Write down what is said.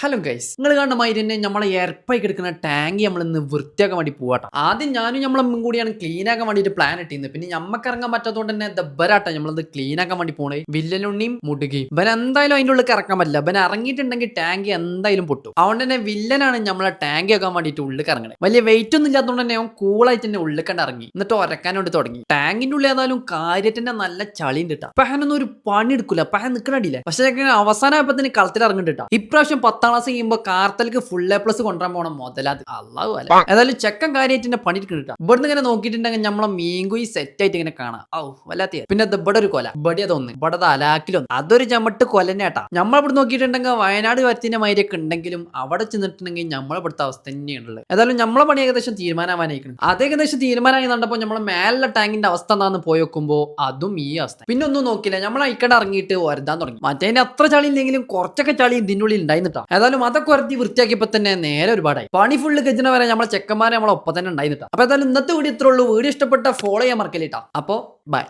Hello guys, നിങ്ങൾ കാണുന്ന മാതിരി തന്നെ നമ്മളെ എയർപ്പായി കിടക്കുന്ന ടാങ്ക് നമ്മൾ ഇന്ന് വൃത്തിയാക്കാൻ വേണ്ടി പോവാട്ടോ. ആദ്യം ഞാനും നമ്മളമ്മയും കൂടിയാണ് ക്ലീൻ ആക്കാൻ വേണ്ടിയിട്ട് പ്ലാൻ ഇട്ടിരുന്നത്. പിന്നെ ഞമ്മക്ക് ഇറങ്ങാൻ പറ്റാത്തതുകൊണ്ട് തന്നെ ദബ്ബരാട്ടോ നമ്മളത് ക്ലീൻ ആക്കാൻ വേണ്ടി പോണേ. വില്ലനുണ്ണിയും മുടുകയും ഇവൻ എന്തായാലും അതിൻ്റെ ഉള്ളിൽ ഇറക്കാൻ പറ്റില്ല. ഇവൻ ഇറങ്ങിയിട്ടുണ്ടെങ്കിൽ ടാങ്ക് എന്തായാലും പൊട്ടും. അതുകൊണ്ട് തന്നെ വില്ലനാണ് നമ്മളെ ടാങ്ക് ആക്കാൻ വേണ്ടിയിട്ട് ഉള്ളിൽ ഇറങ്ങണേ. വലിയ വെയിറ്റ് ഒന്നും ഇല്ലാത്തതുകൊണ്ട് തന്നെ അവൻ കൂളായിട്ട് തന്നെ ഉള്ളിൽ കണ്ട് ഇറങ്ങി. എന്നിട്ട് ഒരക്കാൻ വേണ്ടി തുടങ്ങി. ടാങ്കിന്റെ ഉള്ളിൽ ഏതായാലും കാര്യത്തിന്റെ നല്ല ചളി ഉണ്ട്. പഹനൊന്നും ഒരു പണി എടുക്കൂല, പഹൻ നിൽക്കണില്ല. പക്ഷേ അവസാനമായപ്പത്തിന് കളത്തിൽ ഇറങ്ങിട്ടാ. ഇപ്രാവശ്യം 10ാം ക്ലാസ് ചെയ്യുമ്പോൾ കാർത്തലേക്ക് ഫുൾ A+ കൊണ്ടുവരാൻ പോകണം മുതലാത്. അള്ളാഹു അല്ല. ഏതായാലും ചെക്കൻ കാര്യമായിട്ട് പണി എടുക്കുന്നുണ്ട്. ഇവിടുന്ന് ഇങ്ങനെ നോക്കിയിട്ടുണ്ടെങ്കിൽ നമ്മളെ മീൻകുയി സെറ്റ് ആയിട്ട് ഇങ്ങനെ കാണാം. ഔ വല്ലാത്ത. പിന്നെ ഇവിടെ ഒരു കൊല, ഇവിടെ അതൊന്ന്, ഇവിടെ അലാക്കിലൊന്ന്, അതൊരു ചമട്ട് കൊലനെട്ടാ. നമ്മളിവിടെ നോക്കിയിട്ടുണ്ടെങ്കിൽ വയനാട് വരത്തിന്റെ മാതിരിയൊക്കെ ഉണ്ടെങ്കിലും അവിടെ ചെന്നിട്ടുണ്ടെങ്കിൽ നമ്മളിവിടുത്തെ അവസ്ഥ തന്നെയാണുള്ളത്. ഏതായാലും നമ്മളെ പണി ഏകദേശം തീരുമാനമായിരിക്കണം. അത് ഏകദേശം തീരുമാനമായി കണ്ടപ്പോൾ നമ്മളെ മേലുള്ള ടാങ്കിന്റെ അവസ്ഥ എന്താണെന്ന് പോയി നോക്കുമ്പോൾ അതും ഈ അവസ്ഥ. പിന്നെ ഒന്നും നോക്കില്ല, നമ്മൾ അയക്കട ഇറങ്ങിയിട്ട് വരതാൻ തുടങ്ങി. മറ്റേ അത്ര ചളി ഇല്ലെങ്കിലും കുറച്ചൊക്കെ ചളി ഇതിൻ്റെ ഉള്ളിൽ ഉണ്ടായിരുന്നിട്ടാ. ഏതായാലും അതൊക്കെ വരത്തി വൃത്തിയാക്കിയപ്പോൾ തന്നെ നേരെ ഒരുപാടായി. പണി ഫുള്ള് ഗജന വരെ നമ്മളെ ചെക്കന്മാരെ നമ്മളെ ഒപ്പം തന്നെ ഉണ്ടായിരുന്നിട്ടാ. അപ്പൊ ഏതായാലും ഇന്നത്തെ വീഡിയോ ഇത്രേ ഉള്ളൂ. വീഡിയോ ഇഷ്ടപ്പെട്ട ഫോളോ ചെയ്യാൻ മറക്കല്ലേട്ടാ. അപ്പോൾ ബൈ.